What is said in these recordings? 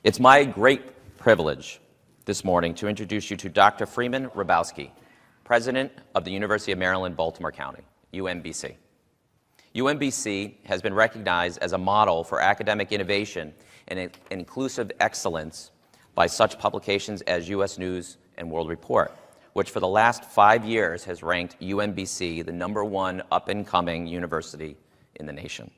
It's my great privilege this morning to introduce you to Dr. Freeman Hrabowski, President of the University of Maryland, Baltimore County, UMBC. UMBC has been recognized as a model for academic innovation and inclusive excellence by such publications as U.S. News and World Report, which for the last 5 years has ranked UMBC the #1 up-and-coming university in the nation.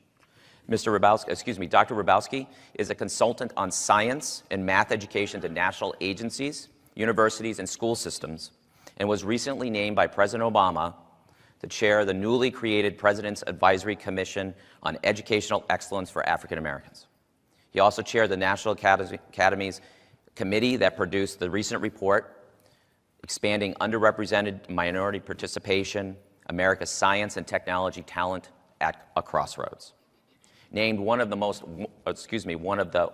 Dr. Hrabowski is a consultant on science and math education to national agencies, universities, and school systems, and was recently named by President Obama to chair the newly created President's Advisory Commission on Educational Excellence for African Americans. He also chaired the National Academy's committee that produced the recent report, Expanding Underrepresented Minority Participation, America's Science and Technology Talent at a Crossroads. Named one of the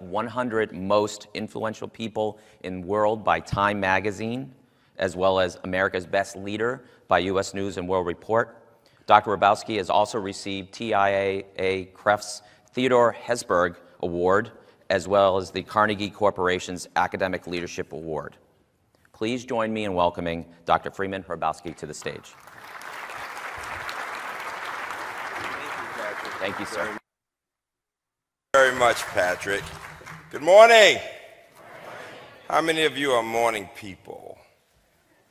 100 most influential people in the world by Time magazine, as well as America's Best Leader by U.S. News and World Report. Dr. Hrabowski has also received TIAA-CREF's Theodore Hesburgh Award, as well as the Carnegie Corporation's Academic Leadership Award. Please join me in welcoming Dr. Freeman Hrabowski to the stage. Thank you, sir. Very much, Patrick. Good morning. How many of you are morning people?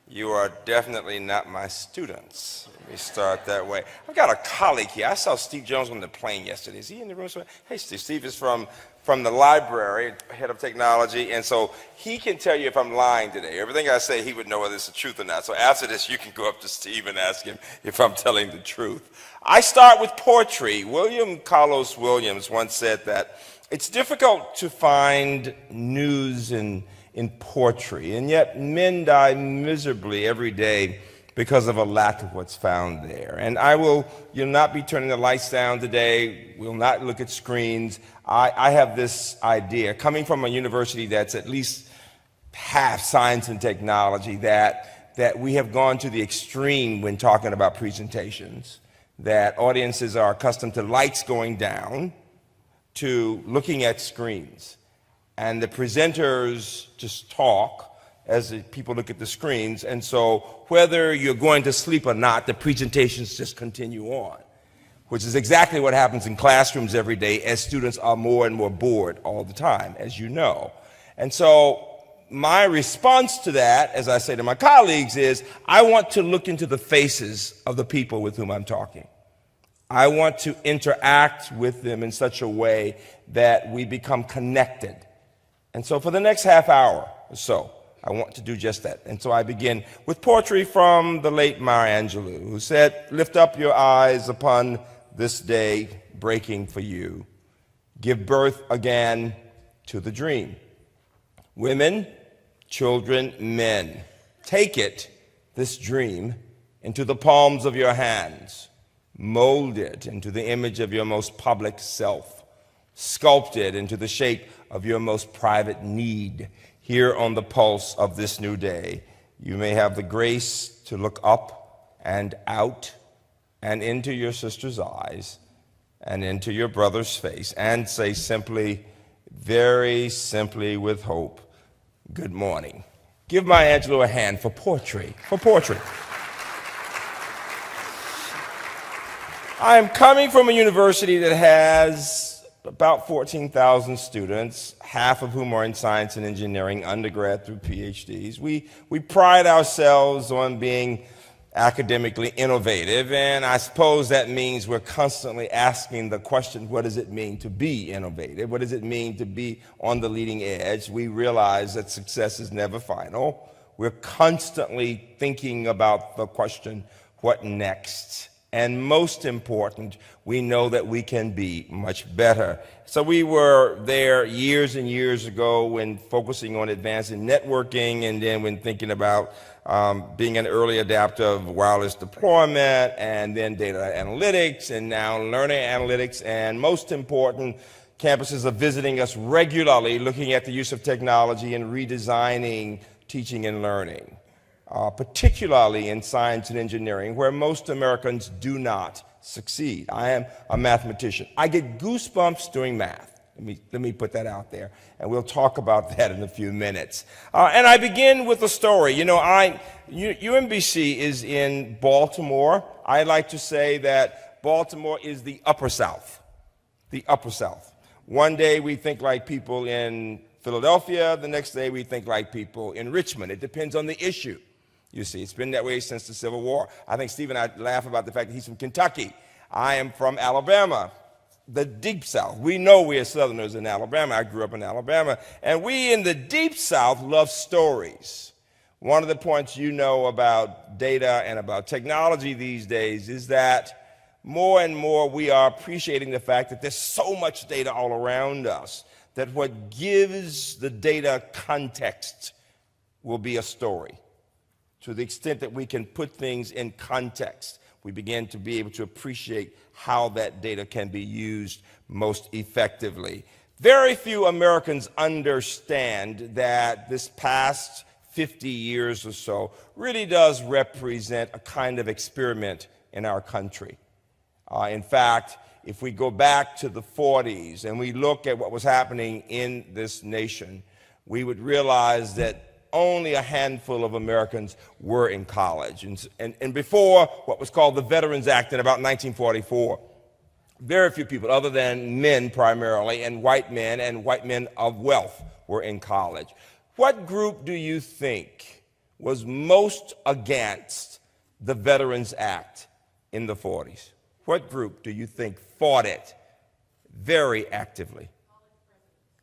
You are definitely not my students. Let me start that way. I've got a colleague here. I saw Steve Jones on the plane yesterday. Is he in the room? Hey, Steve. Steve is from the library, head of technology, and so he can tell you if I'm lying today. Everything I say, he would know whether it's the truth or not. So after this, you can go up to Steve and ask him if I'm telling the truth. I start with poetry. William Carlos Williams once said that it's difficult to find news in poetry, and yet men die miserably every day because of a lack of what's found there. And you'll not be turning the lights down today. We'll not look at screens. I have this idea, coming from a university that's at least half science and technology, that we have gone to the extreme when talking about presentations, that audiences are accustomed to lights going down, to looking at screens. And the presenters just talk as the people look at the screens. And so whether you're going to sleep or not, the presentations just continue on, which is exactly what happens in classrooms every day as students are more and more bored all the time, as you know. And so my response to that, as I say to my colleagues, is I want to look into the faces of the people with whom I'm talking. I want to interact with them in such a way that we become connected. And so for the next half hour or so, I want to do just that. And so I begin with poetry from the late Maya Angelou, who said, "Lift up your eyes upon this day breaking for you. Give birth again to the dream. Women, children, men, take it, this dream, into the palms of your hands. Mold it into the image of your most public self. Sculpt it into the shape of your most private need. Here on the pulse of this new day, you may have the grace to look up and out and into your sister's eyes and into your brother's face and say simply, very simply with hope, good morning." Give Maya Angelou a hand for poetry, I am coming from a university that has about 14,000 students, half of whom are in science and engineering, undergrad through PhDs. We pride ourselves on being academically innovative, and I suppose that means we're constantly asking the question, what does it mean to be innovative? What does it mean to be on the leading edge? We realize that success is never final. We're constantly thinking about the question, what next? And most important, we know that we can be much better. So we were there years and years ago when focusing on advancing networking, and then when thinking about being an early adapter of wireless deployment, and then data analytics, and now learning analytics. And most important, campuses are visiting us regularly, looking at the use of technology and redesigning teaching and learning. Particularly in science and engineering, where most Americans do not succeed. I am a mathematician. I get goosebumps doing math. Let me put that out there, and we'll talk about that in a few minutes. And I begin with a story. You know, UMBC is in Baltimore. I like to say that Baltimore is the Upper South. The Upper South. One day we think like people in Philadelphia. The next day we think like people in Richmond. It depends on the issue. You see, it's been that way since the Civil War. I think Steve and I laugh about the fact that he's from Kentucky. I am from Alabama, the Deep South. We know we are Southerners in Alabama. I grew up in Alabama. And we in the Deep South love stories. One of the points you know about data and about technology these days is that more and more we are appreciating the fact that there's so much data all around us that what gives the data context will be a story. To the extent that we can put things in context, we begin to be able to appreciate how that data can be used most effectively. Very few Americans understand that this past 50 years or so really does represent a kind of experiment in our country. In fact, if we go back to the 40s and we look at what was happening in this nation, we would realize that only a handful of Americans were in college. And before what was called the Veterans Act in about 1944, very few people, other than men primarily, and white men of wealth, were in college. What group do you think was most against the Veterans Act in the 40s? What group do you think fought it very actively?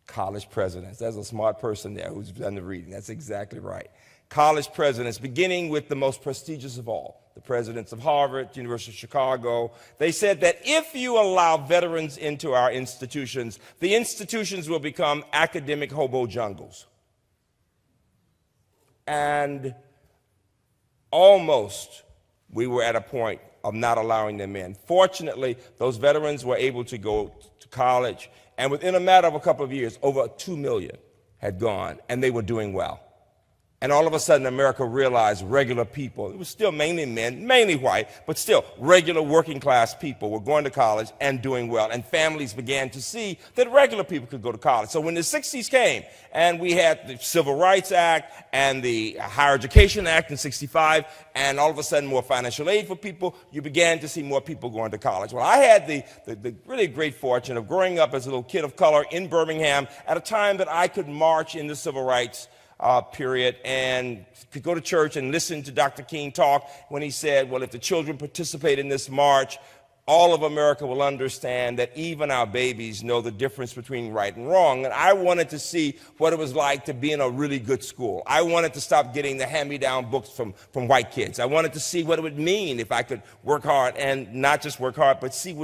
College presidents. There's a smart person there who's done the reading. That's exactly right. College presidents, beginning with the most prestigious of all, the presidents of Harvard, University of Chicago. They said that if you allow veterans into our institutions, the institutions will become academic hobo jungles. And almost we were at a point of not allowing them in. Fortunately, those veterans were able to go to college, and within a matter of a couple of years, over 2 million had gone, and they were doing well. And all of a sudden, America realized regular people, it was still mainly men, mainly white, but still regular working class people were going to college and doing well. And families began to see that regular people could go to college. So when the 60s came and we had the Civil Rights Act and the Higher Education Act in 65, and all of a sudden more financial aid for people, you began to see more people going to college. Well, I had the really great fortune of growing up as a little kid of color in Birmingham at a time that I could march in the civil rights period and could go to church and listen to Dr. King talk when he said, well, if the children participate in this march, all of America will understand that even our babies know the difference between right and wrong. And I wanted to see what it was like to be in a really good school. I wanted to stop getting the hand-me-down books from white kids. I wanted to see what it would mean if I could work hard, and not just work hard, but see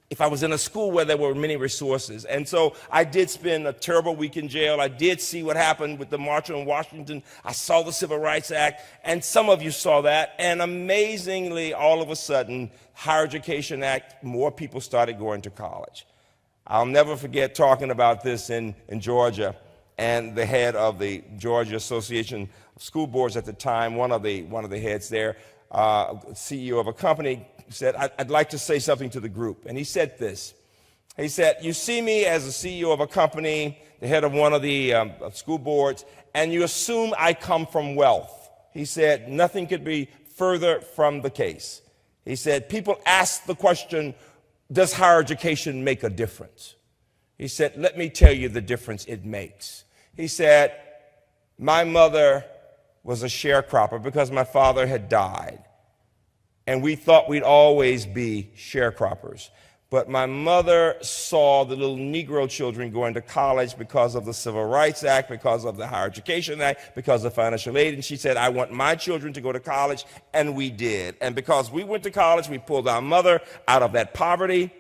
if I was in a school where there were many resources. And so I did spend a terrible week in jail. I did see what happened with the March on Washington. I saw the Civil Rights Act, and some of you saw that. And amazingly, all of a sudden, Higher Education Act, more people started going to college. I'll never forget talking about this in Georgia, and the head of the Georgia Association of School Boards at the time, one of the heads there, CEO of a company, said, I'd like to say something to the group. And he said this. He said, you see me as a CEO of a company, the head of one of the school boards, and you assume I come from wealth. He said, nothing could be further from the case. He said, people ask the question, does higher education make a difference? He said, let me tell you the difference it makes. He said, my mother was a sharecropper because my father had died. And we thought we'd always be sharecroppers. But my mother saw the little Negro children going to college because of the Civil Rights Act, because of the Higher Education Act, because of financial aid. And she said, I want my children to go to college. And we did. And because we went to college, we pulled our mother out of that poverty.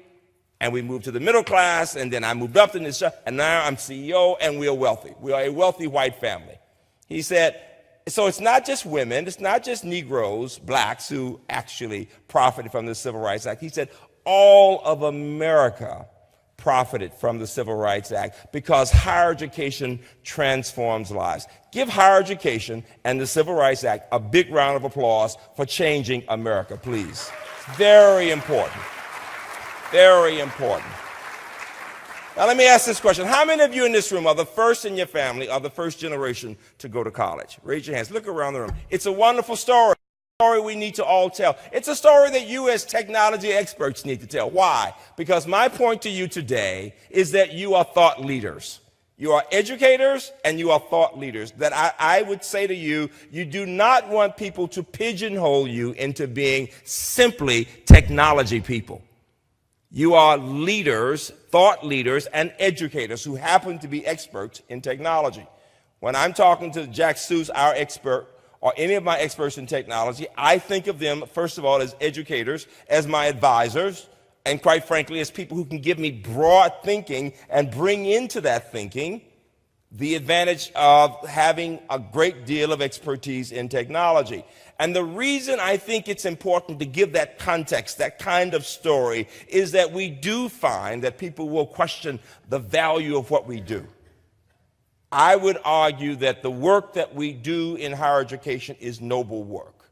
And we moved to the middle class. And then I moved up in this, and now I'm CEO, and we are wealthy. We are a wealthy white family. He said, so it's not just women, it's not just Negroes, blacks, who actually profited from the Civil Rights Act. He said all of America profited from the Civil Rights Act because higher education transforms lives. Give higher education and the Civil Rights Act a big round of applause for changing America, please. Very important. Very important. Now let me ask this question. How many of you in this room are the first in your family, are the first generation to go to college? Raise your hands. Look around the room. It's a wonderful story. It's a story we need to all tell. It's a story that you as technology experts need to tell. Why? Because my point to you today is that you are thought leaders. You are educators and you are thought leaders. That I would say to you, you do not want people to pigeonhole you into being simply technology people. You are leaders, thought leaders, and educators who happen to be experts in technology. When I'm talking to Jack Seuss, our expert, or any of my experts in technology, I think of them, first of all, as educators, as my advisors, and quite frankly, as people who can give me broad thinking and bring into that thinking the advantage of having a great deal of expertise in technology. And the reason I think it's important to give that context, that kind of story, is that we do find that people will question the value of what we do. I would argue that the work that we do in higher education is noble work.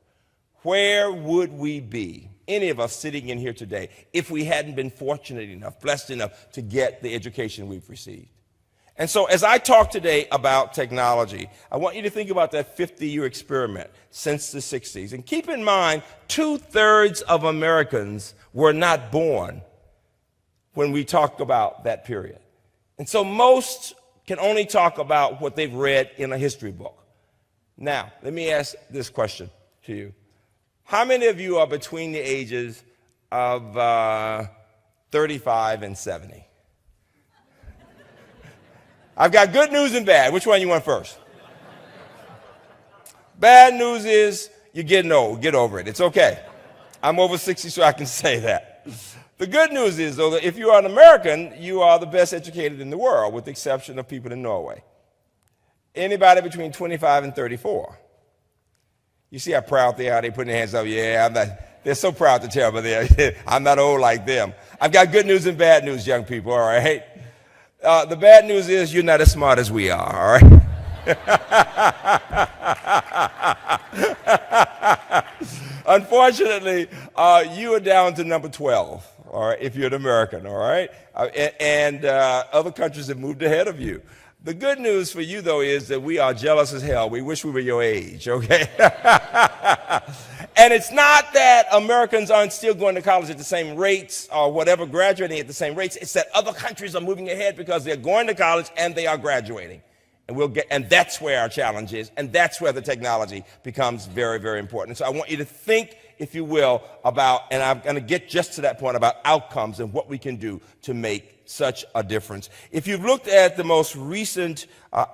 Where would we be, any of us sitting in here today, if we hadn't been fortunate enough, blessed enough to get the education we've received? And so as I talk today about technology, I want you to think about that 50-year experiment since the 60s. And keep in mind, 2/3 of Americans were not born when we talk about that period. And so most can only talk about what they've read in a history book. Now, let me ask this question to you. How many of you are between the ages of 35 and 70? I've got good news and bad. Which one you want first? Bad news is you're getting old. Get over it. It's okay. I'm over 60, so I can say that. The good news is, though, that if you are an American, you are the best educated in the world, with the exception of people in Norway. Anybody between 25 and 34? You see how proud they are? They putting their hands up. Yeah, I'm not. They're so proud to tell me I'm not old like them. I've got good news and bad news, young people, all right? The bad news is you're not as smart as we are, all right? Unfortunately, you are down to number 12, all right, if you're an American, all right? And other countries have moved ahead of you. The good news for you, though, is that we are jealous as hell. We wish we were your age, okay? And it's not that Americans aren't still going to college at the same rates or whatever, graduating at the same rates. It's that other countries are moving ahead because they're going to college and they are graduating. And that's where our challenge is, and that's where the technology becomes very, very important. So I want you to think, if you will, about, and I'm going to get just to that point, about outcomes and what we can do to make such a difference. If you've looked at the most recent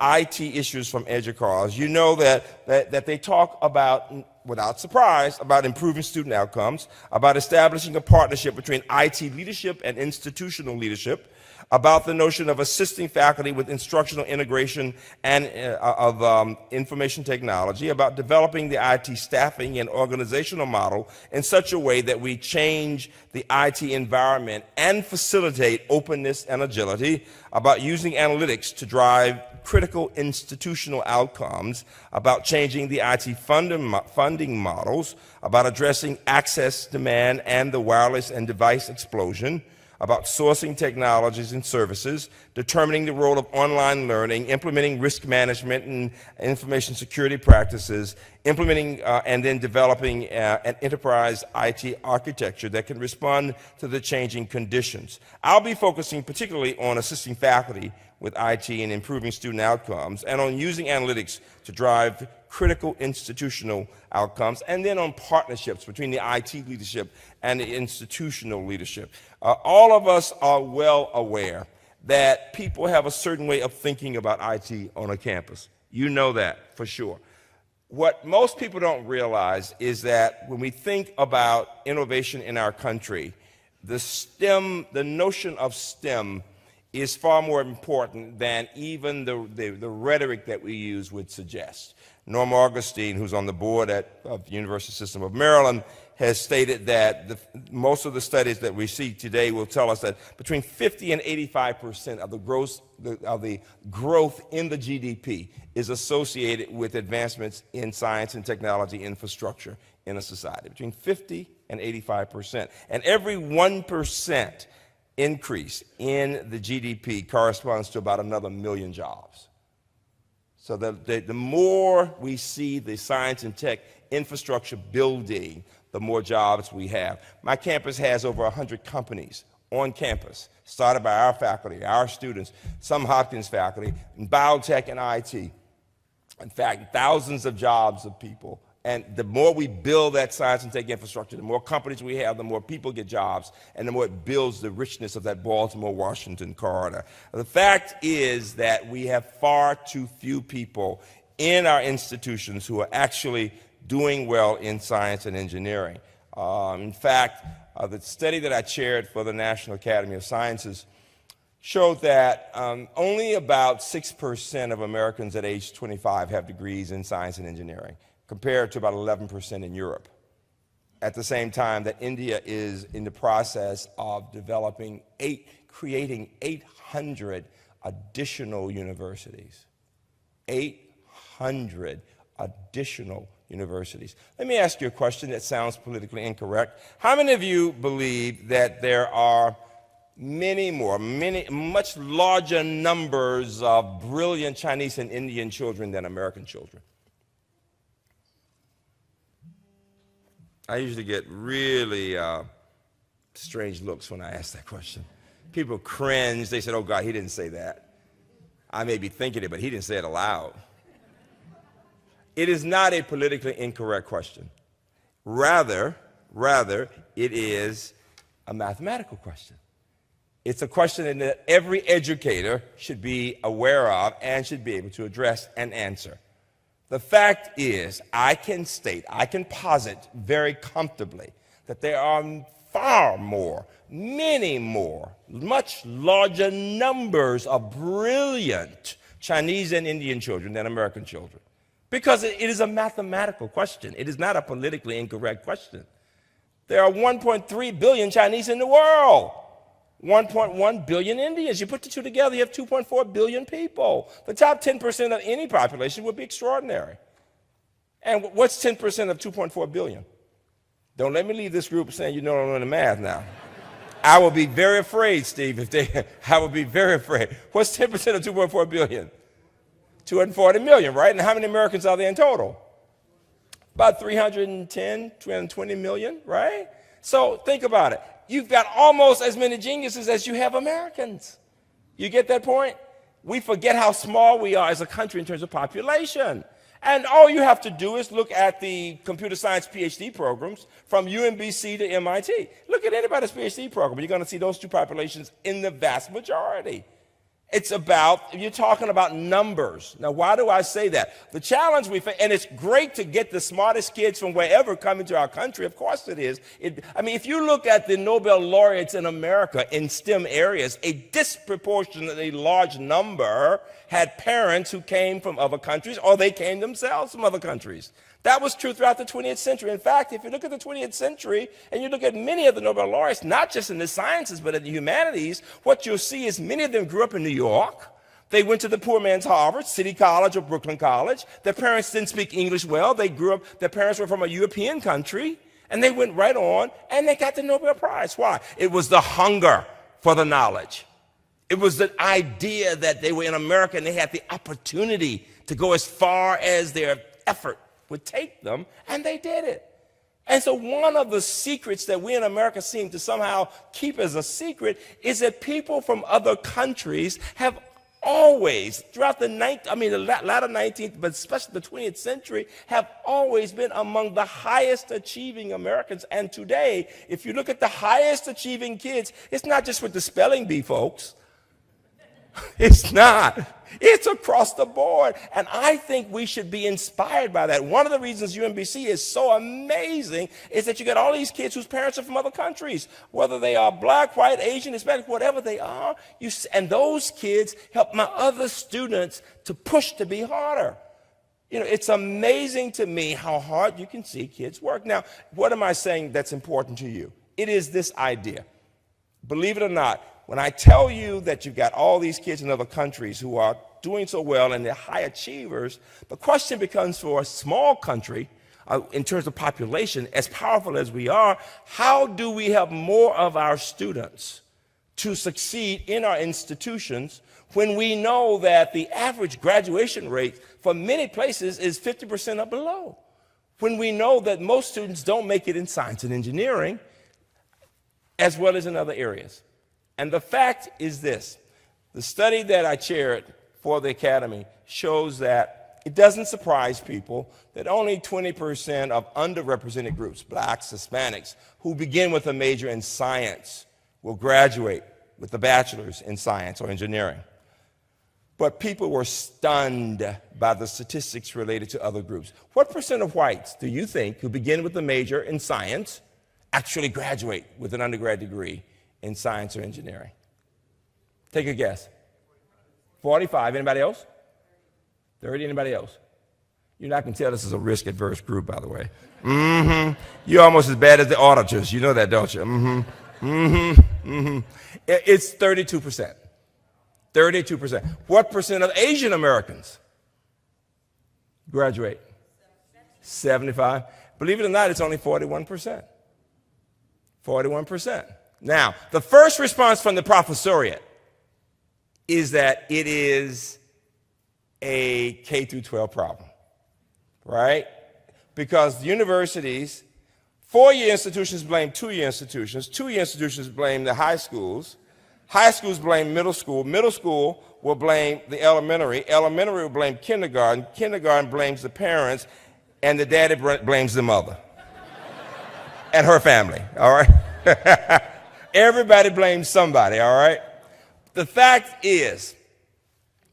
IT issues from EDUCAUSE, you know that they talk about, without surprise, about improving student outcomes, about establishing a partnership between IT leadership and institutional leadership, about the notion of assisting faculty with instructional integration and of information technology, about developing the IT staffing and organizational model in such a way that we change the IT environment and facilitate openness and agility, about using analytics to drive critical institutional outcomes, about changing the IT funding models, about addressing access, demand, and the wireless and device explosion, about sourcing technologies and services, determining the role of online learning, implementing risk management and information security practices, implementing and then developing an enterprise IT architecture that can respond to the changing conditions. I'll be focusing particularly on assisting faculty with IT and improving student outcomes, and on using analytics to drive critical institutional outcomes, and then on partnerships between the IT leadership and the institutional leadership. All of us are well aware that people have a certain way of thinking about IT on a campus. You know that for sure. What most people don't realize is that when we think about innovation in our country, the notion of STEM is far more important than even the rhetoric that we use would suggest. Norm Augustine, who's on the board of the University System of Maryland, has stated that most of the studies that we see today will tell us that between 50 and 85% of the growth in the GDP is associated with advancements in science and technology infrastructure in a society, between 50 and 85%. And every 1% increase in the GDP corresponds to about another 1 million jobs. So the more we see the science and tech infrastructure building, the more jobs we have. My campus has over 100 companies on campus, started by our faculty, our students, some Hopkins faculty, in biotech and IT. In fact, thousands of jobs of people. And the more we build that science and tech infrastructure, the more companies we have, the more people get jobs, and the more it builds the richness of that Baltimore-Washington corridor. The fact is that we have far too few people in our institutions who are actually doing well in science and engineering. In fact, the study that I chaired for the National Academy of Sciences showed that only about 6% of Americans at age 25 have degrees in science and engineering, compared to about 11% in Europe. At the same time that India is in the process of creating 800 additional universities. 800 additional universities. Let me ask you a question that sounds politically incorrect. How many of you believe that there are much larger numbers of brilliant Chinese and Indian children than American children? I usually get really strange looks when I ask that question. People cringe. They said, oh, God, he didn't say that. I may be thinking it, but he didn't say it aloud. It is not a politically incorrect question. Rather, it is a mathematical question. It's a question that every educator should be aware of and should be able to address and answer. The fact is, I can posit very comfortably that there are far more, many more, much larger numbers of brilliant Chinese and Indian children than American children. Because it is a mathematical question. It is not a politically incorrect question. There are 1.3 billion Chinese in the world. 1.1 billion Indians. You put the two together, you have 2.4 billion people. The top 10% of any population would be extraordinary. And what's 10% of 2.4 billion? Don't let me leave this group saying you don't know the math now. I will be very afraid, Steve, I will be very afraid. What's 10% of 2.4 billion? 240 million, right? And how many Americans are there in total? About 320 million, right? So think about it. You've got almost as many geniuses as you have Americans. You get that point? We forget how small we are as a country in terms of population. And all you have to do is look at the computer science PhD programs from UMBC to MIT. Look at anybody's PhD program. You're going to see those two populations in the vast majority. It's about, you're talking about numbers. Now, why do I say that? The challenge we face, and it's great to get the smartest kids from wherever coming to our country. Of course it is. If you look at the Nobel laureates in America in STEM areas, a disproportionately large number had parents who came from other countries, or they came themselves from other countries. That was true throughout the 20th century. In fact, if you look at the 20th century and you look at many of the Nobel laureates, not just in the sciences but in the humanities, what you'll see is many of them grew up in New York. They went to the poor man's Harvard, City College, or Brooklyn College. Their parents didn't speak English well. Their parents were from a European country, and they went right on, and they got the Nobel Prize. Why? It was the hunger for the knowledge. It was the idea that they were in America and they had the opportunity to go as far as their effort would take them, and they did it. And so one of the secrets that we in America seem to somehow keep as a secret is that people from other countries have always, throughout the latter 19th, but especially the 20th century, have always been among the highest achieving Americans. And today, if you look at the highest achieving kids, it's not just with the spelling bee folks. It's not. It's across the board. And I think we should be inspired by that. One of the reasons UMBC is so amazing is that you get all these kids whose parents are from other countries, whether they are black, white, Asian, Hispanic, whatever they are. And those kids help my other students to push to be harder. It's amazing to me how hard you can see kids work. Now, what am I saying that's important to you? It is this idea. Believe it or not, when I tell you that you've got all these kids in other countries who are doing so well and they're high achievers, the question becomes for a small country, in terms of population, as powerful as we are, how do we have more of our students to succeed in our institutions when we know that the average graduation rate for many places is 50% or below? When we know that most students don't make it in science and engineering as well as in other areas. And the fact is this: the study that I chaired for the Academy shows that it doesn't surprise people that only 20% of underrepresented groups, blacks, Hispanics, who begin with a major in science will graduate with a bachelor's in science or engineering. But people were stunned by the statistics related to other groups. What percent of whites do you think who begin with a major in science actually graduate with an undergrad degree in science or engineering? Take a guess. 45. Anybody else? 30. Anybody else? You're not going to tell this is a risk-adverse group, by the way. You're almost as bad as the auditors. You know that, don't you? It's 32%. 32%. What percent of Asian Americans graduate? 75. Believe it or not, it's only 41%. 41%. Now, the first response from the professoriate is that it is a K through 12 problem, right? Because universities, four-year institutions blame two-year institutions blame the high schools blame middle school will blame the elementary will blame kindergarten blames the parents, and the daddy blames the mother and her family, all right? Everybody blames somebody, all right? The fact is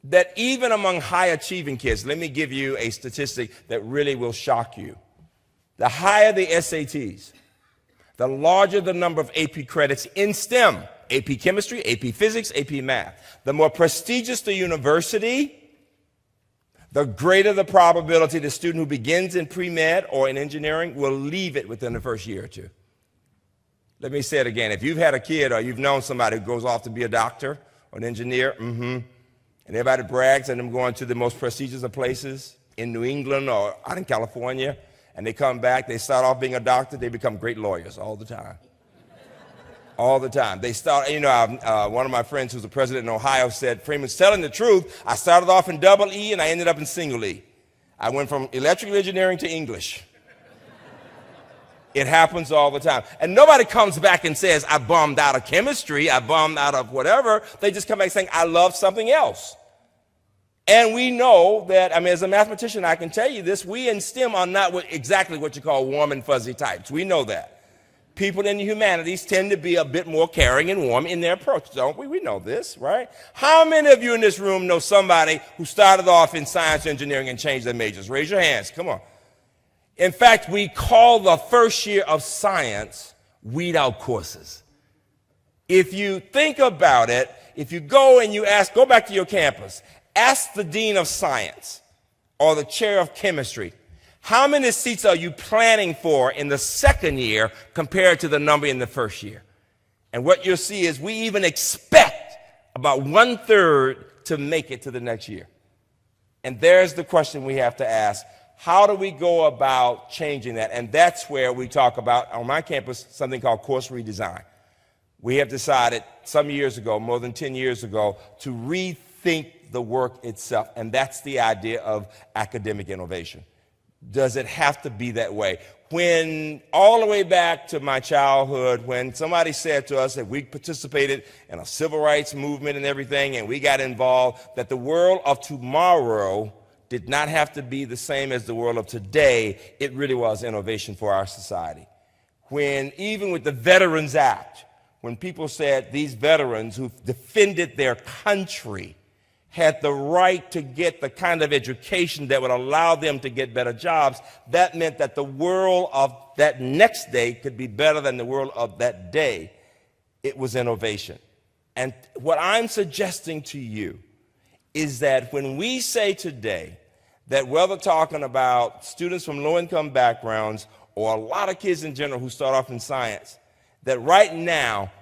that even among high-achieving kids, let me give you a statistic that really will shock you. The higher the SATs, the larger the number of AP credits in STEM, AP chemistry, AP physics, AP math. The more prestigious the university, the greater the probability the student who begins in pre-med or in engineering will leave it within the first year or two. Let me say it again. If you've had a kid or you've known somebody who goes off to be a doctor or an engineer, and everybody brags at them going to the most prestigious of places in New England or out in California, and they come back, they start off being a doctor, they become great lawyers all the time. All the time. They start, one of my friends who's the president in Ohio said, Freeman's telling the truth. I started off in double E and I ended up in single E. I went from electrical engineering to English. It happens all the time. And nobody comes back and says, I bummed out of chemistry, I bummed out of whatever. They just come back saying, I love something else. And we know that, as a mathematician, I can tell you this, we in STEM are not exactly what you call warm and fuzzy types. We know that. People in the humanities tend to be a bit more caring and warm in their approach, don't we? We know this, right? How many of you in this room know somebody who started off in science engineering and changed their majors? Raise your hands. Come on. In fact, we call the first year of science weed out courses. If you think about it, if you go and you go back to your campus, ask the dean of science or the chair of chemistry, how many seats are you planning for in the second year compared to the number in the first year? And what you'll see is we even expect about 1/3 to make it to the next year. And there's the question we have to ask. How do we go about changing that? And that's where we talk about, on my campus, something called course redesign. We have decided some years ago, more than 10 years ago, to rethink the work itself. And that's the idea of academic innovation. Does it have to be that way? When all the way back to my childhood, when somebody said to us that we participated in a civil rights movement and everything, and we got involved, that the world of tomorrow did not have to be the same as the world of today, it really was innovation for our society. When even with the Veterans Act, when people said these veterans who defended their country had the right to get the kind of education that would allow them to get better jobs, that meant that the world of that next day could be better than the world of that day. It was innovation. And what I'm suggesting to you is that when we say today that whether talking about students from low-income backgrounds or a lot of kids in general who start off in science, that right now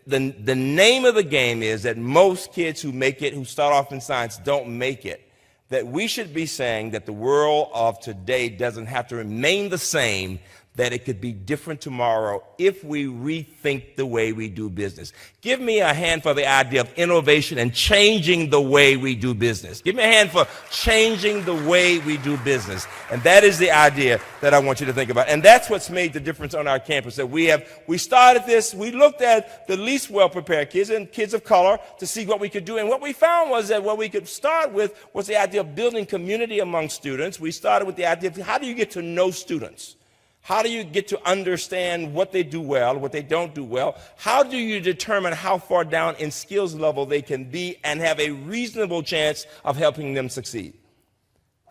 the name of the game is that most kids who make it, who start off in science, don't make it. That we should be saying that the world of today doesn't have to remain the same, that it could be different tomorrow if we rethink the way we do business. Give me a hand for the idea of innovation and changing the way we do business. Give me a hand for changing the way we do business. And that is the idea that I want you to think about. And that's what's made the difference on our campus. That we started this, we looked at the least well-prepared kids and kids of color to see what we could do. And what we found was that what we could start with was the idea of building community among students. We started with the idea of how do you get to know students? How do you get to understand what they do well, what they don't do well? How do you determine how far down in skills level they can be and have a reasonable chance of helping them succeed?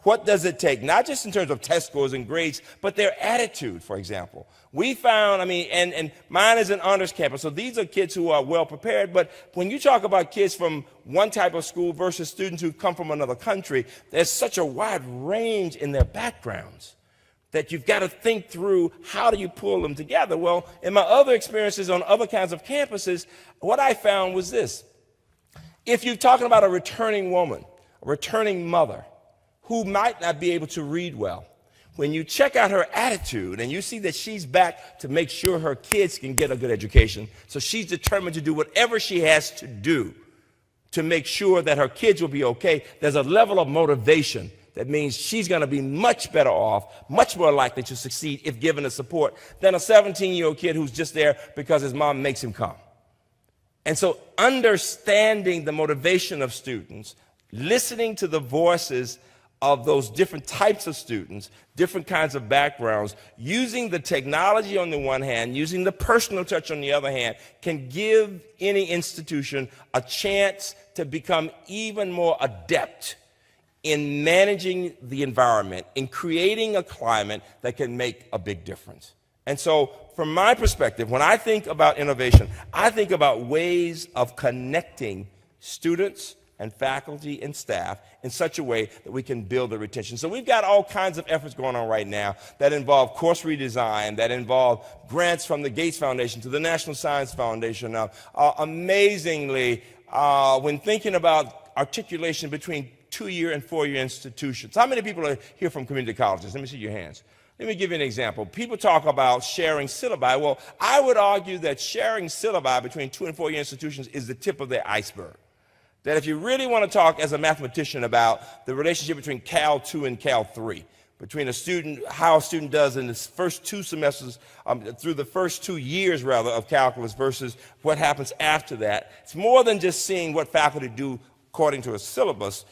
What does it take? Not just in terms of test scores and grades, but their attitude, for example. We found, and mine is an honors campus, so these are kids who are well prepared, but when you talk about kids from one type of school versus students who come from another country, there's such a wide range in their backgrounds that you've got to think through how do you pull them together. Well, in my other experiences on other kinds of campuses, what I found was this. If you're talking about a returning woman, a returning mother, who might not be able to read well, when you check out her attitude and you see that she's back to make sure her kids can get a good education, so she's determined to do whatever she has to do to make sure that her kids will be okay, there's a level of motivation that means she's going to be much better off, much more likely to succeed if given the support than a 17-year-old kid who's just there because his mom makes him come. And so understanding the motivation of students, listening to the voices of those different types of students, different kinds of backgrounds, using the technology on the one hand, using the personal touch on the other hand, can give any institution a chance to become even more adept in managing the environment, in creating a climate that can make a big difference. And so from my perspective, when I think about innovation, I think about ways of connecting students and faculty and staff in such a way that we can build the retention. So we've got all kinds of efforts going on right now that involve course redesign, that involve grants from the Gates Foundation to the National Science Foundation. Amazingly, when thinking about articulation between 2-year and 4-year institutions. How many people are here from community colleges? Let me see your hands. Let me give you an example. People talk about sharing syllabi. Well, I would argue that sharing syllabi between 2- and 4-year institutions is the tip of the iceberg. That if you really want to talk as a mathematician about the relationship between Cal 2 and Cal 3, between a student, how a student does in the first 2 semesters, through the first 2 years, rather, of calculus versus what happens after that, it's more than just seeing what faculty do according to a syllabus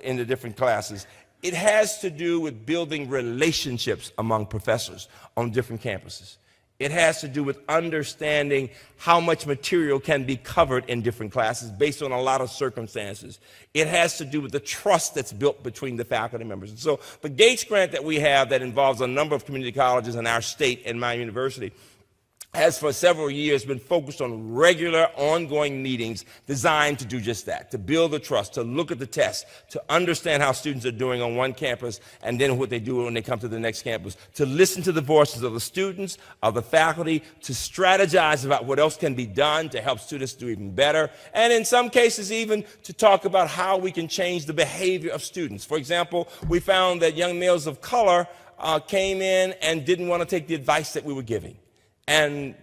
in the different classes. It has to do with building relationships among professors on different campuses. It has to do with understanding how much material can be covered in different classes based on a lot of circumstances. It has to do with the trust that's built between the faculty members. And so the Gates grant that we have that involves a number of community colleges in our state and my university has for several years been focused on regular, ongoing meetings designed to do just that, to build the trust, to look at the tests, to understand how students are doing on one campus and then what they do when they come to the next campus, to listen to the voices of the students, of the faculty, to strategize about what else can be done to help students do even better, and in some cases even to talk about how we can change the behavior of students. For example, we found that young males of color came in and didn't want to take the advice that we were giving. And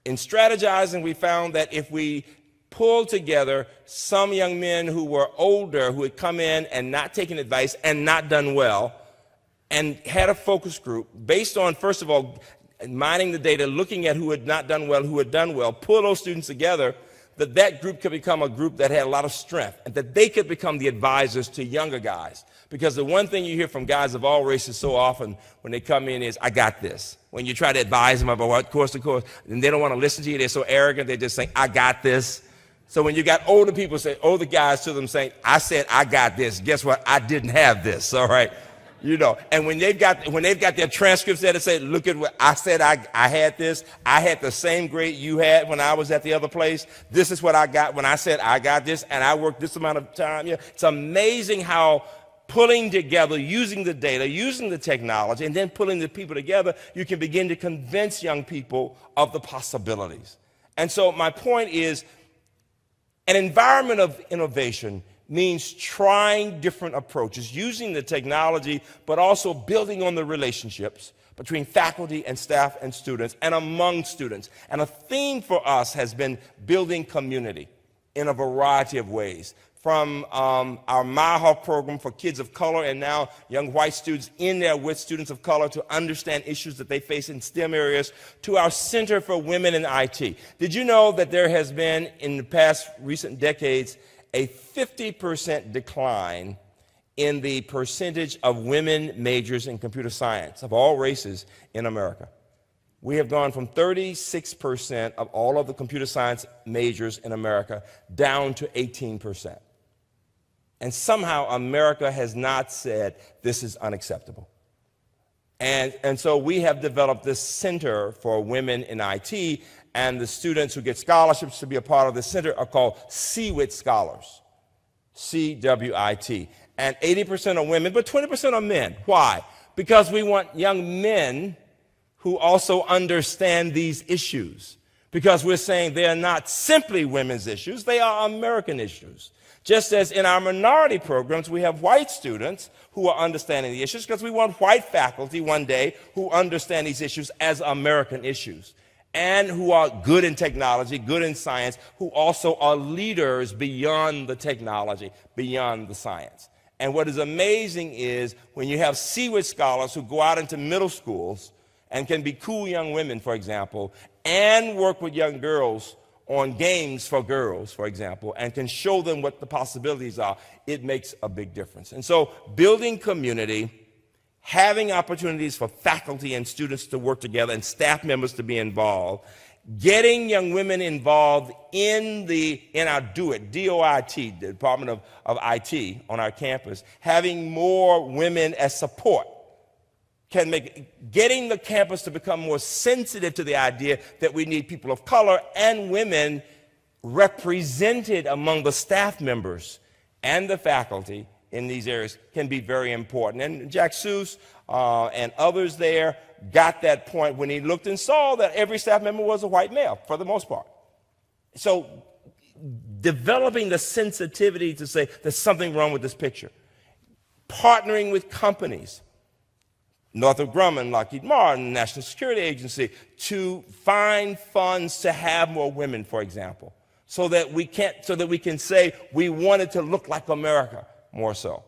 in strategizing, we found that if we pulled together some young men who were older, who had come in and not taken advice and not done well, and had a focus group based on, first of all, mining the data, looking at who had not done well, who had done well, pull those students together, that group could become a group that had a lot of strength, and that they could become the advisors to younger guys. Because the one thing you hear from guys of all races so often when they come in is, I got this. When you try to advise them about what course to course, and they don't want to listen to you, they're so arrogant, they just say, I got this. So when you got older people say, older guys to them saying, I said I got this, guess what? I didn't have this, all right? You know, and when they've got their transcripts there to say, look at what I said, I had this, I had the same grade you had when I was at the other place, this is what I got when I said I got this, and I worked this amount of time. Yeah, it's amazing how pulling together, using the data, using the technology, and then pulling the people together, you can begin to convince young people of the possibilities. And so my point is, an environment of innovation means trying different approaches, using the technology, but also building on the relationships between faculty and staff and students and among students. And a theme for us has been building community in a variety of ways, from our MyHawk program for kids of color and now young white students in there with students of color to understand issues that they face in STEM areas, to our Center for Women in IT. Did you know that there has been, in the past recent decades, a 50% decline in the percentage of women majors in computer science of all races in America? We have gone from 36% of all of the computer science majors in America down to 18%. And somehow America has not said this is unacceptable. And so we have developed this Center for Women in IT, and the students who get scholarships to be a part of the center are called CWIT scholars, CWIT. And 80% are women, but 20% are men. Why? Because we want young men who also understand these issues. Because we're saying they are not simply women's issues, they are American issues. Just as in our minority programs, we have white students who are understanding the issues, because we want white faculty one day who understand these issues as American issues, and who are good in technology, good in science, who also are leaders beyond the technology, beyond the science. And what is amazing is when you have CWIT scholars who go out into middle schools and can be cool young women, for example, and work with young girls on games for girls, for example, and can show them what the possibilities are, it makes a big difference. And so building community, having opportunities for faculty and students to work together and staff members to be involved, getting young women involved in our DOIT, D-O-I-T, the Department of IT on our campus, having more women as support, can make getting the campus to become more sensitive to the idea that we need people of color and women represented among the staff members and the faculty in these areas can be very important. And Jack Seuss and others there got that point when he looked and saw that every staff member was a white male for the most part. So developing the sensitivity to say there's something wrong with this picture, partnering with companies, Northrop Grumman, Lockheed Martin, National Security Agency, to find funds to have more women, for example, so that we can say we wanted to look like America more so.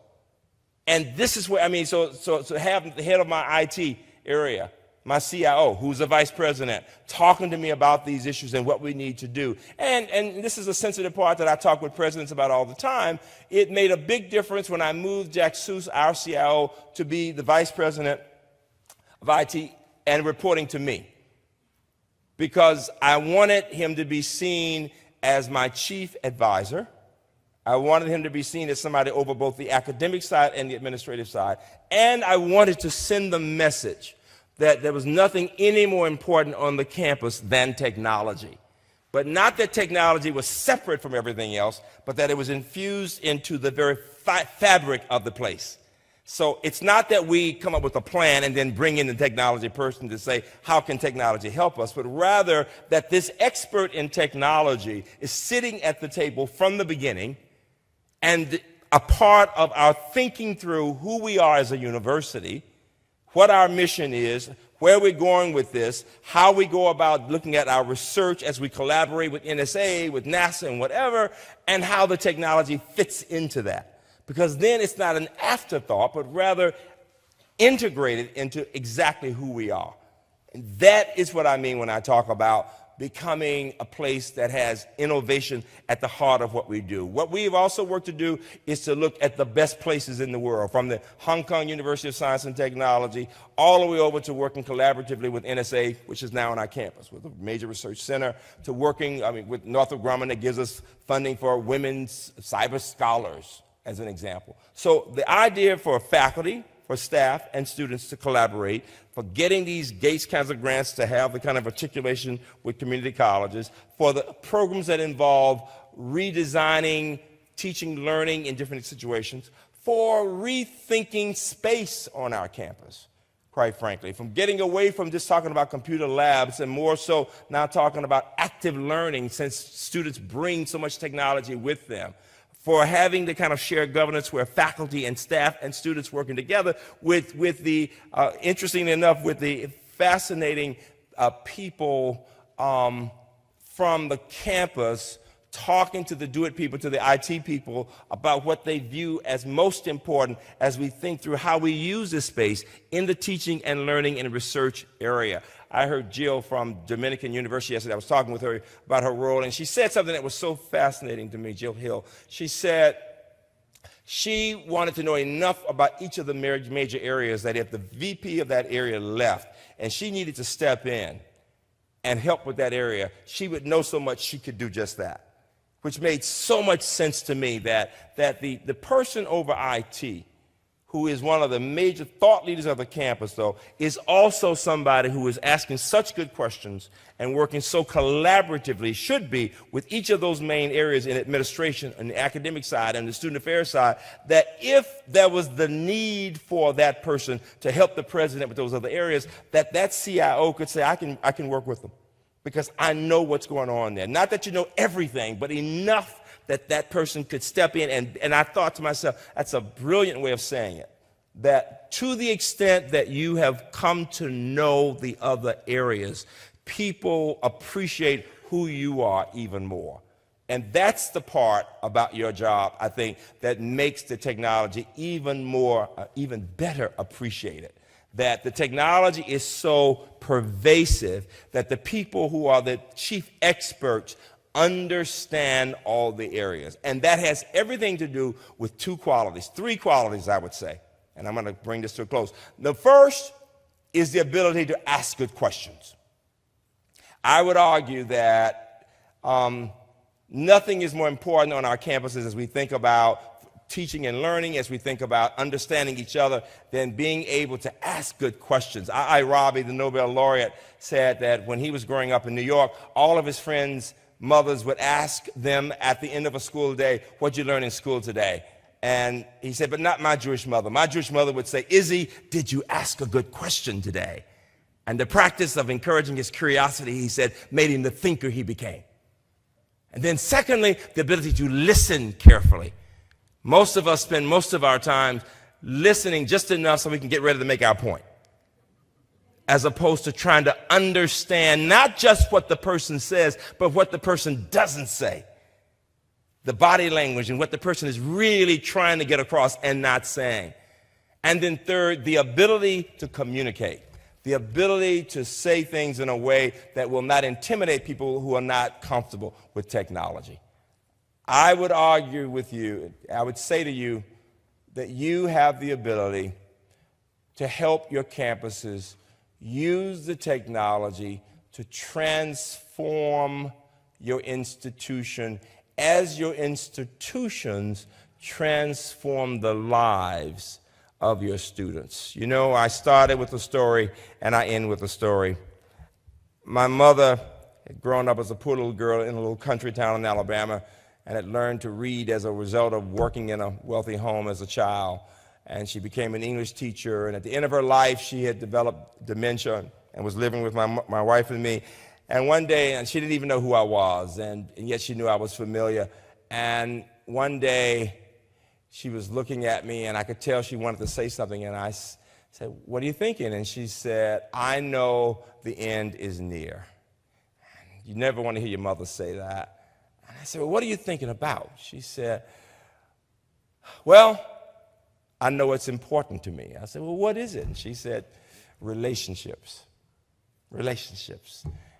And this is where, so have the head of my IT area, my CIO, who's the vice president, talking to me about these issues and what we need to do. And this is a sensitive part that I talk with presidents about all the time. It made a big difference when I moved Jack Seuss, our CIO, to be the vice president of IT and reporting to me, because I wanted him to be seen as my chief advisor. I wanted him to be seen as somebody over both the academic side and the administrative side. And I wanted to send the message that there was nothing any more important on the campus than technology. But not that technology was separate from everything else, but that it was infused into the very fabric of the place. So it's not that we come up with a plan and then bring in the technology person to say, how can technology help us? But rather that this expert in technology is sitting at the table from the beginning and a part of our thinking through who we are as a university, what our mission is, where we're going with this, how we go about looking at our research as we collaborate with NSA, with NASA and whatever, and how the technology fits into that. Because then it's not an afterthought, but rather integrated into exactly who we are. And that is what I mean when I talk about becoming a place that has innovation at the heart of what we do. What we've also worked to do is to look at the best places in the world, from the Hong Kong University of Science and Technology all the way over to working collaboratively with NSA, which is now on our campus, with a major research center, to working with Northrop Grumman that gives us funding for women's cyber scholars, as an example. So the idea for faculty, for staff, and students to collaborate, for getting these Gates kinds of grants to have the kind of articulation with community colleges, for the programs that involve redesigning teaching, learning in different situations, for rethinking space on our campus, quite frankly, from getting away from just talking about computer labs and more so now talking about active learning, since students bring so much technology with them, for having the kind of shared governance where faculty and staff and students working together with the, interestingly enough, with the fascinating people from the campus talking to the do-it people, to the IT people about what they view as most important as we think through how we use this space in the teaching and learning and research area. I heard Jill from Dominican University yesterday. I was talking with her about her role, and she said something that was so fascinating to me, Jill Hill. She said she wanted to know enough about each of the major areas that if the VP of that area left and she needed to step in and help with that area, she would know so much she could do just that. Which made so much sense to me that the person over IT, who is one of the major thought leaders of the campus, though, is also somebody who is asking such good questions and working so collaboratively, should be, with each of those main areas in administration, on the academic side and the student affairs side, that if there was the need for that person to help the president with those other areas, that CIO could say, I can work with them, because I know what's going on there. Not that you know everything, but enough that that person could step in. And I thought to myself, that's a brilliant way of saying it, that to the extent that you have come to know the other areas, people appreciate who you are even more. And that's the part about your job, I think, that makes the technology even better appreciated. That the technology is so pervasive that the people who are the chief experts understand all the areas. And that has everything to do with three qualities, I would say. And I'm going to bring this to a close. The first is the ability to ask good questions. I would argue that nothing is more important on our campuses as we think about teaching and learning, as we think about understanding each other, than being able to ask good questions. Rabi, the Nobel laureate, said that when he was growing up in New York, all of his friends' mothers would ask them at the end of a school day, what'd you learn in school today? And he said, but not my Jewish mother. My Jewish mother would say, Izzy, did you ask a good question today? And the practice of encouraging his curiosity, he said, made him the thinker he became. And then secondly, the ability to listen carefully. Most of us spend most of our time listening just enough so we can get ready to make our point, as opposed to trying to understand not just what the person says, but what the person doesn't say, the body language and what the person is really trying to get across and not saying. And then third, the ability to communicate, the ability to say things in a way that will not intimidate people who are not comfortable with technology. I would argue with you, I would say to you that you have the ability to help your campuses use the technology to transform your institution as your institutions transform the lives of your students. You know, I started with a story and I end with a story. My mother had grown up as a poor little girl in a little country town in Alabama, and had learned to read as a result of working in a wealthy home as a child. And she became an English teacher, and at the end of her life, she had developed dementia and was living with my wife and me. And one day, and she didn't even know who I was, and yet she knew I was familiar. And one day, she was looking at me, and I could tell she wanted to say something, and I said, what are you thinking? And she said, I know the end is near. You never want to hear your mother say that. I said, well, what are you thinking about? She said, well, I know it's important to me. I said, well, what is it? And she said, relationships.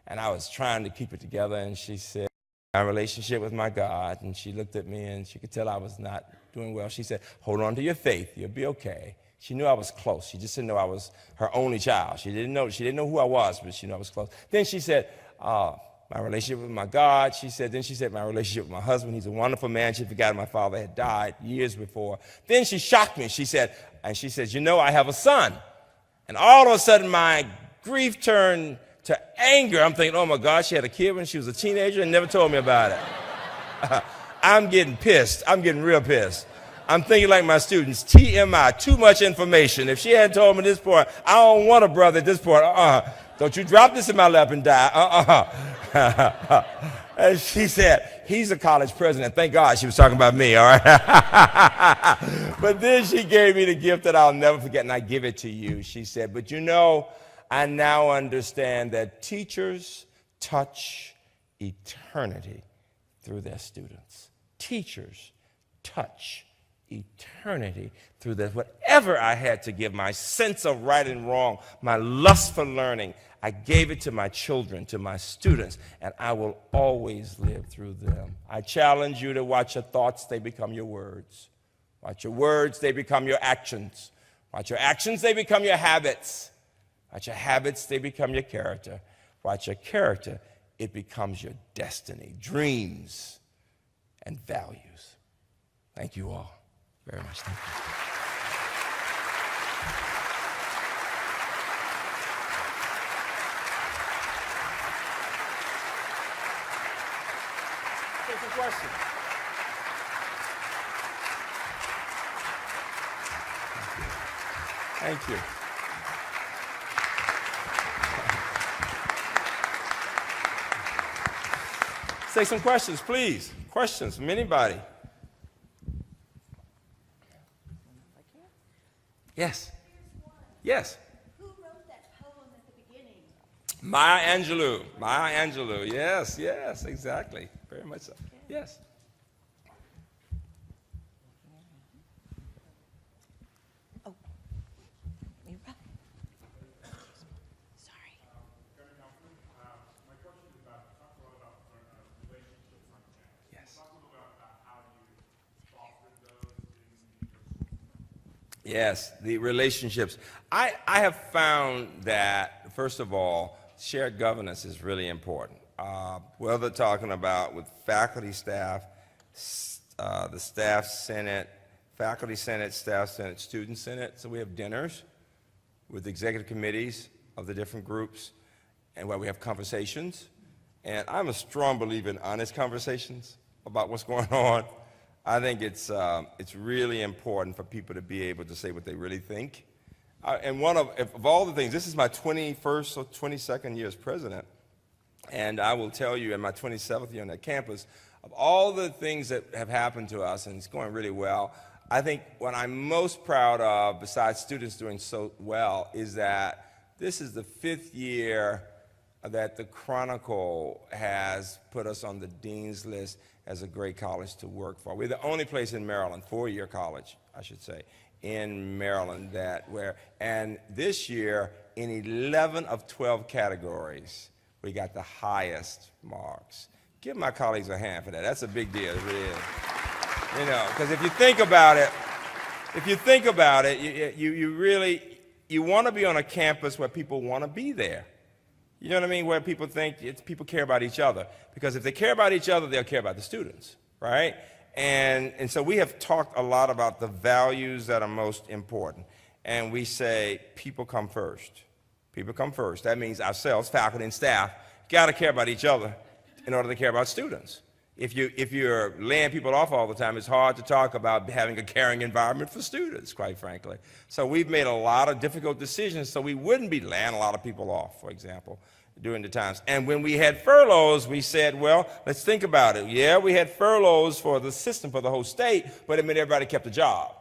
And I was trying to keep it together, and she said, my relationship with my God. And she looked at me, and she could tell I was not doing well. She said, hold on to your faith. You'll be okay. She knew I was close. She just didn't know I was her only child. She didn't know who I was, but she knew I was close. Then she said, my relationship with my God, then she said my relationship with my husband. He's a wonderful man. She forgot my father had died years before. Then she shocked me. She said, you know, I have a son. And all of a sudden, my grief turned to anger. I'm thinking, oh my God, she had a kid when she was a teenager and never told me about it. I'm getting pissed. I'm getting real pissed. I'm thinking like my students, TMI, too much information. If she hadn't told me this part, I don't want a brother at this point. Don't you drop this in my lap and die. And she said, he's a college president. Thank God she was talking about me, all right? But then she gave me the gift that I'll never forget, and I give it to you. She said, but you know, I now understand that teachers touch eternity through their students. Teachers touch eternity through this. Whatever I had to give, my sense of right and wrong, my lust for learning, I gave it to my children, to my students, and I will always live through them. I challenge you to watch your thoughts, they become your words. Watch your words, they become your actions. Watch your actions, they become your habits. Watch your habits, they become your character. Watch your character, it becomes your destiny, dreams, and values. Thank you all very much. Thank you. Take some questions. Thank you. Take some questions, please. Questions from anybody. Yes. Yes. Who wrote that poem at the beginning? Maya Angelou. Maya Angelou. Yes, yes, exactly. Very much so. Yes. Oh, you're right. Sorry. Yes. Yes, the relationships. I have found that, first of all, shared governance is really important. Whether talking about with faculty, staff, the staff senate, faculty senate, staff senate, student senate. So we have dinners with executive committees of the different groups, and where we have conversations. And I'm a strong believer in honest conversations about what's going on. I think it's really important for people to be able to say what they really think. And one of all the things, this is my 21st or 22nd year as president, and I will tell you in my 27th year on that campus, of all the things that have happened to us, and it's going really well, I think what I'm most proud of, besides students doing so well, is that this is the 5th year that the Chronicle has put us on the dean's list as a great college to work for. We're the only place in Maryland, 4-year college, I should say, in Maryland and this year, in 11 of 12 categories, we got the highest marks. Give my colleagues a hand for that. That's a big deal, it really is. You know, because if you think about it, you want to be on a campus where people want to be there. You know what I mean? Where people think people care about each other. Because if they care about each other, they'll care about the students, right? And so we have talked a lot about the values that are most important. And we say people come first. People come first. That means ourselves, faculty and staff, got to care about each other in order to care about students. If you're laying people off all the time, it's hard to talk about having a caring environment for students, quite frankly. So we've made a lot of difficult decisions so we wouldn't be laying a lot of people off, for example, during the times. And when we had furloughs, we said, well, let's think about it. Yeah, we had furloughs for the system, for the whole state, but it meant everybody kept a job.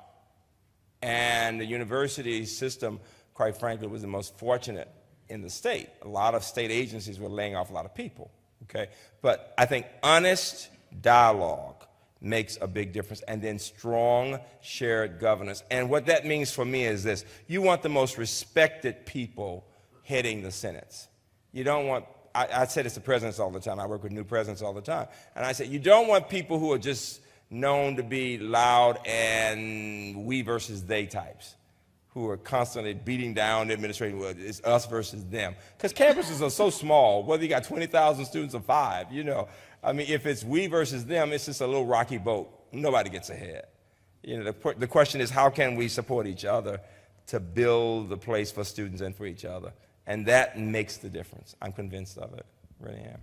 And the university system, quite frankly, was the most fortunate in the state. A lot of state agencies were laying off a lot of people. Okay, but I think honest dialogue makes a big difference, and then strong shared governance. And what that means for me is this: you want the most respected people heading the senates. You don't want, I say this to presidents all the time, I work with new presidents all the time, and I say you don't want people who are just known to be loud and we versus they types, who are constantly beating down the administration. Well, it's us versus them. Because campuses are so small, whether you got 20,000 students or 5, you know. I mean, if it's we versus them, it's just a little rocky boat. Nobody gets ahead. You know, the question is, how can we support each other to build the place for students and for each other? And that makes the difference. I'm convinced of it. Really am.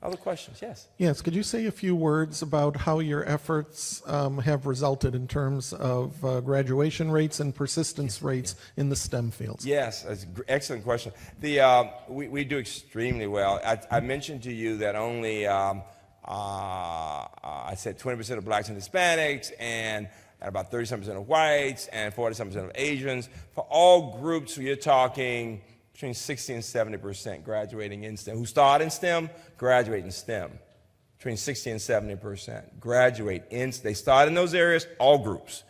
Other questions? Yes. Yes, could you say a few words about how your efforts have resulted in terms of graduation rates and persistence rates in the STEM fields? Yes, that's an excellent question. We do extremely well. I mentioned to you that only, I said 20% of blacks and Hispanics, and about 37% of whites, and 47% of Asians. For all groups, you're talking between 60 and 70% graduating in STEM. Who start in STEM, graduate in STEM. Between 60 and 70% graduate in, they start in those areas, all groups,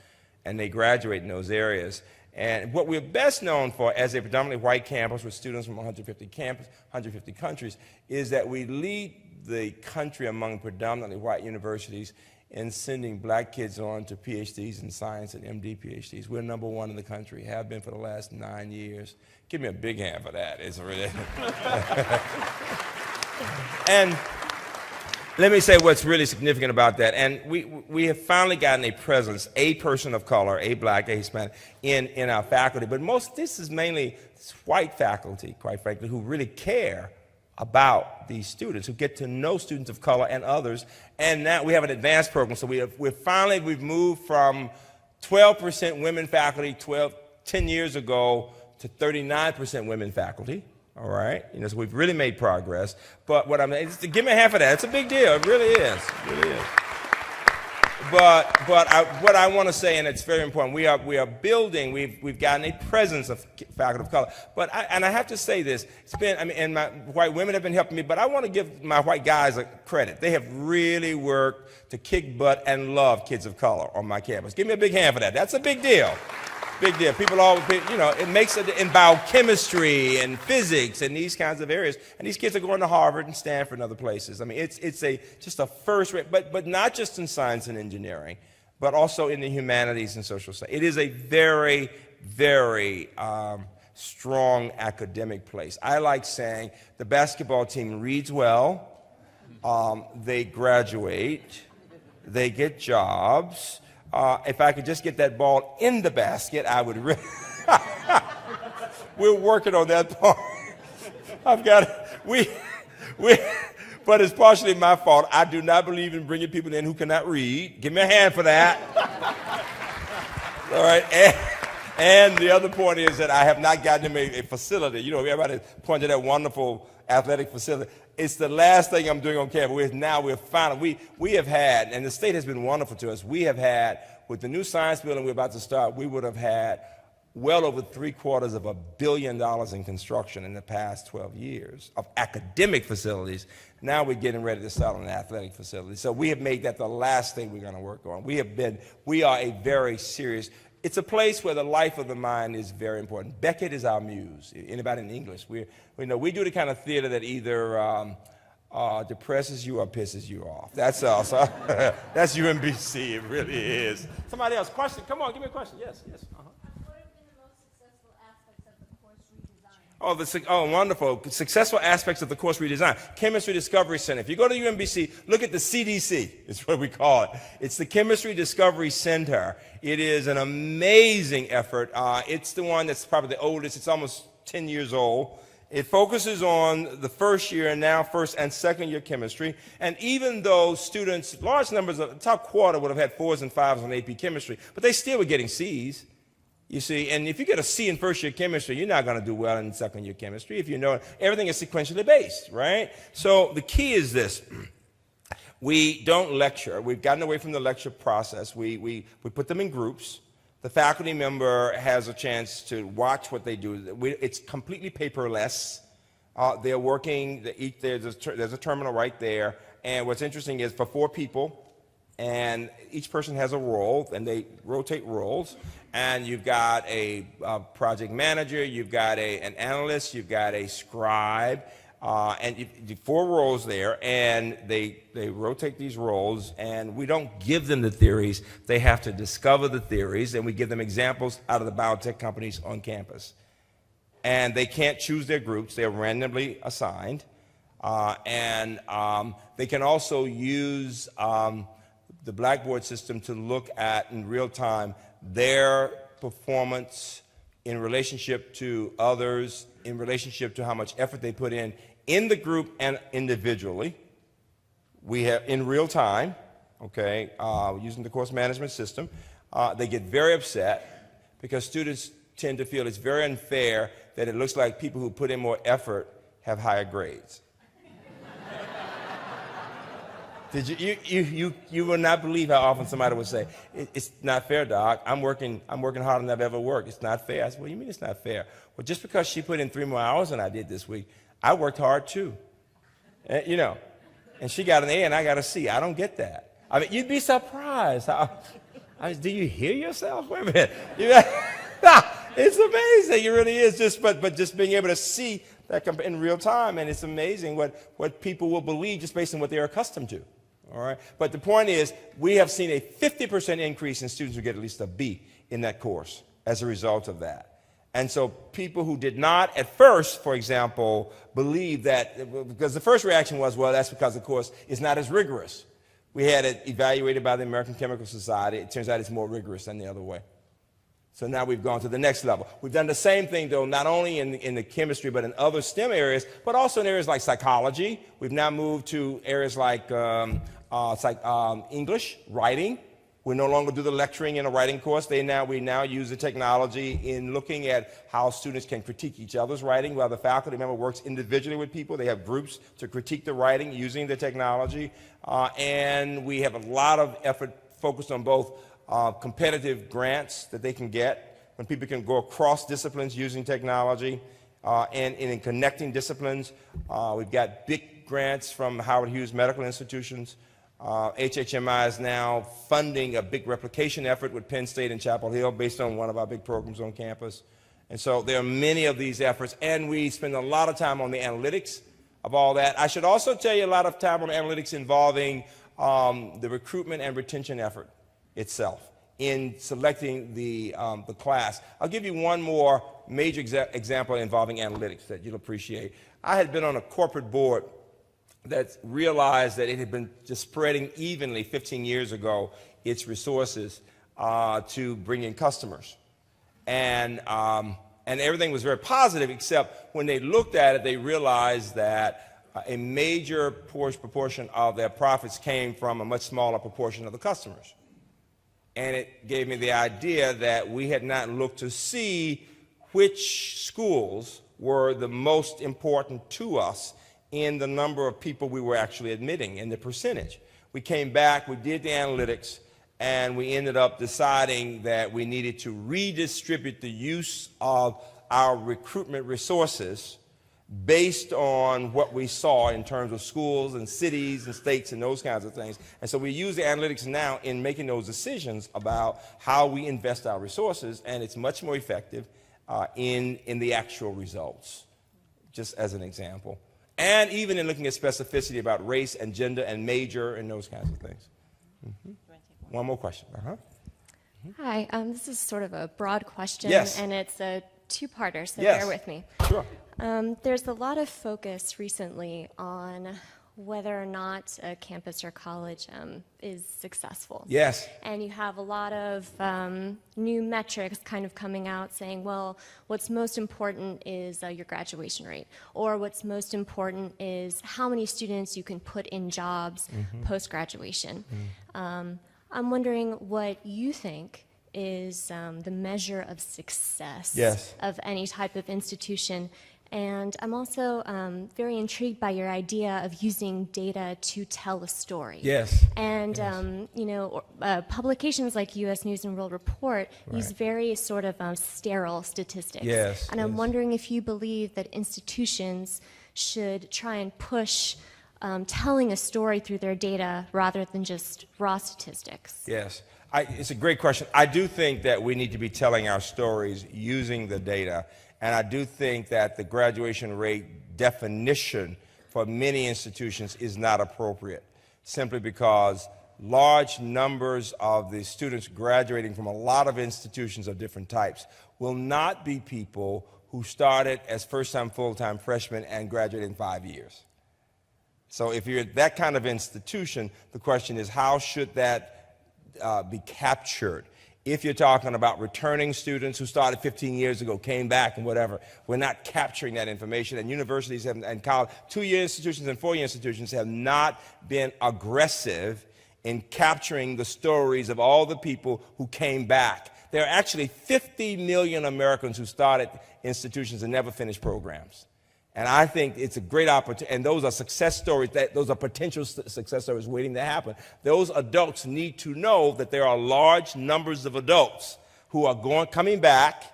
and they graduate in those areas. And what we're best known for as a predominantly white campus with students from 150 countries, is that we lead the country among predominantly white universities in sending black kids on to PhDs in science and MD PhDs. We're number one in the country, have been for the last 9 years. Give me a big hand for that. It's really And let me say what's really significant about that. And we have finally gotten a presence, a person of color, a black, a Hispanic, in our faculty. But this is mainly white faculty, quite frankly, who really care about these students, who get to know students of color and others. And now we have an advanced program. So we've moved from 12% women faculty 10 years ago to 39% women faculty. All right, so we've really made progress. But give me half of that. It's a big deal. It really is. It really is. But what I want to say, and it's very important, we are building. We've gotten a presence of faculty of color. But I have to say this. It's been, and my white women have been helping me. But I want to give my white guys a credit. They have really worked to kick butt and love kids of color on my campus. Give me a big hand for that. That's a big deal. Big deal. People always, it makes it in biochemistry and physics and these kinds of areas. And these kids are going to Harvard and Stanford and other places. It's just a first rate, but not just in science and engineering, but also in the humanities and social science. It is a very, very strong academic place. I like saying the basketball team reads well, they graduate, they get jobs. If I could just get that ball in the basket, I would really. We're working on that part. But it's partially my fault. I do not believe in bringing people in who cannot read. Give me a hand for that. All right. And the other point is that I have not gotten them a facility. Everybody pointed to that wonderful athletic facility. It's the last thing I'm doing on campus. We have had, and the state has been wonderful to us, we have had, with the new science building we're about to start, we would have had well over $750 million in construction in the past 12 years of academic facilities. Now we're getting ready to start on an athletic facility. So we have made that the last thing we're going to work on. We are a very serious, it's a place where the life of the mind is very important. Beckett is our muse. Anybody in English? We do the kind of theater that either depresses you or pisses you off. That's us. That's UMBC. It really is. Somebody else? Question? Come on, give me a question. Yes. Uh-huh. What have been the most successful aspects of the course redesign? Oh, wonderful. Successful aspects of the course redesign. Chemistry Discovery Center. If you go to UMBC, look at the CDC. It's what we call it. It's the Chemistry Discovery Center. It is an amazing effort. It's the one that's probably the oldest. It's almost 10 years old. It focuses on the first year and now first and second year chemistry. And even though students, large numbers of the top quarter would have had 4s and 5s on AP chemistry, but they still were getting Cs. You see, and if you get a C in first year chemistry, you're not going to do well in second year chemistry. If you know it, everything is sequentially based, right? So the key is this. We don't lecture. We've gotten away from the lecture process. We put them in groups. The faculty member has a chance to watch what they do. It's completely paperless. They're working, there's a terminal right there. And what's interesting is for 4 people, and each person has a role, and they rotate roles. And you've got a project manager, you've got an analyst, you've got a scribe, and 4 roles there, and they rotate these roles, and we don't give them the theories. They have to discover the theories, and we give them examples out of the biotech companies on campus. And they can't choose their groups. They're randomly assigned. And they can also use the Blackboard system to look at, in real time, their performance in relationship to others, in relationship to how much effort they put in the group and individually, We have, in real time, okay, using the course management system, they get very upset because students tend to feel it's very unfair that it looks like people who put in more effort have higher grades. You will not believe how often somebody would say, it's not fair, Doc. I'm working harder than I've ever worked. It's not fair. I said, what do you mean it's not fair? Well, just because she put in 3 more hours than I did this week, I worked hard too. You know, and she got an A and I got a C. I don't get that. I mean, you'd be surprised. Do you hear yourself? Wait a minute. It's amazing. It really is. But just being able to see that in real time, and it's amazing what people will believe just based on what they're accustomed to. All right. But the point is, we have seen a 50% increase in students who get at least a B in that course as a result of that. And so people who did not at first, for example, believe that, because the first reaction was, well, that's because the course is not as rigorous. We had it evaluated by the American Chemical Society. It turns out it's more rigorous than the other way. So now we've gone to the next level. We've done the same thing, though, not only in the chemistry, but in other STEM areas, but also in areas like psychology. We've now moved to areas like English, writing. We no longer do the lecturing in a writing course. We now use the technology in looking at how students can critique each other's writing. While the faculty member works individually with people, they have groups to critique the writing using the technology. And we have a lot of effort focused on both competitive grants that they can get when people can go across disciplines using technology, and in connecting disciplines. We've got big grants from Howard Hughes Medical Institutions. HHMI is now funding a big replication effort with Penn State and Chapel Hill based on one of our big programs on campus. And so there are many of these efforts, and we spend a lot of time on the analytics of all that. I should also tell you a lot of time on analytics involving the recruitment and retention effort itself in selecting the class. I'll give you one more major example involving analytics that you'll appreciate. I had been on a corporate board that realized that it had been just spreading evenly 15 years ago its resources to bring in customers. And everything was very positive, except when they looked at it, they realized that a major proportion of their profits came from a much smaller proportion of the customers. And it gave me the idea that we had not looked to see which schools were the most important to us in the number of people we were actually admitting, in the percentage. We came back, we did the analytics, and we ended up deciding that we needed to redistribute the use of our recruitment resources based on what we saw in terms of schools and cities and states and those kinds of things. And so we use the analytics now in making those decisions about how we invest our resources, and it's much more effective in the actual results, just as an example. And even in looking at specificity about race and gender and major and those kinds of things. One more question. Hi, this is sort of a broad question, Yes. and it's a two-parter, so Yes. bear with me. Sure. There's a lot of focus recently on whether or not a campus or college is successful. Yes. And you have a lot of new metrics kind of coming out saying, well, what's most important is your graduation rate, or what's most important is how many students you can put in jobs post-graduation. I'm wondering what you think is the measure of success Yes. of any type of institution. And I'm also very intrigued by your idea of using data to tell a story. Yes. And, publications like U.S. News and World Report use very sort of sterile statistics. Yes, And I'm yes. wondering if you believe that institutions should try and push telling a story through their data rather than just raw statistics. Yes. It's a great question. I do think that we need to be telling our stories using the data. And I do think that the graduation rate definition for many institutions is not appropriate, simply because large numbers of the students graduating from a lot of institutions of different types will not be people who started as first-time, full-time freshmen and graduated in 5 years. So if you're at that kind of institution, the question is, how should that be captured If you're talking about returning students who started 15 years ago, came back and whatever, we're not capturing that information. And universities and college, 2-year institutions and 4-year institutions have not been aggressive in capturing the stories of all the people who came back. There are actually 50 million Americans who started institutions and never finished programs. And I think it's a great opportunity, and those are success stories, those are potential success stories waiting to happen. Those adults need to know that there are large numbers of adults who are coming back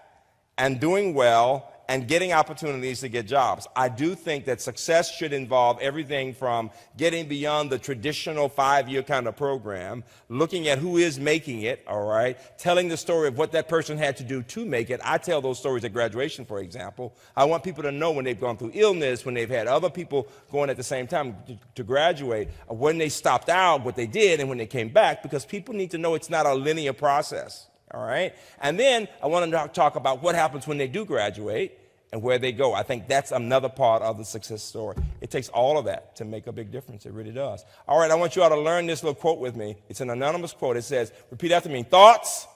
and doing well and getting opportunities to get jobs. I do think that success should involve everything from getting beyond the traditional 5-year kind of program, looking at who is making it, all right, telling the story of what that person had to do to make it. I tell those stories at graduation, for example. I want people to know when they've gone through illness, when they've had other people going at the same time to graduate, when they stopped out, what they did, and when they came back, because people need to know it's not a linear process. All right? And then I want to talk about what happens when they do graduate and where they go. I think that's another part of the success story. It takes all of that to make a big difference. It really does. All right, I want you all to learn this little quote with me. It's an anonymous quote. It says, repeat after me, thoughts,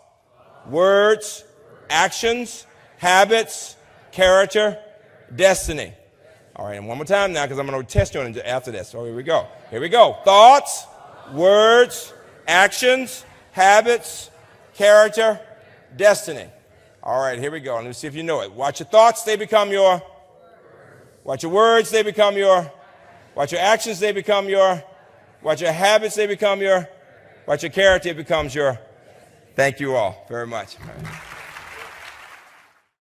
words, actions, habits, character, destiny. All right, and one more time now because I'm going to test you on it after this. So here we go. Here we go. Thoughts, words, actions, habits, character, destiny. All right, here we go. Let me see if you know it. Watch your thoughts, they become your. Watch your words, they become your. Watch your actions, they become your. Watch your habits, they become your. Watch your character, it becomes your. Thank you all very much.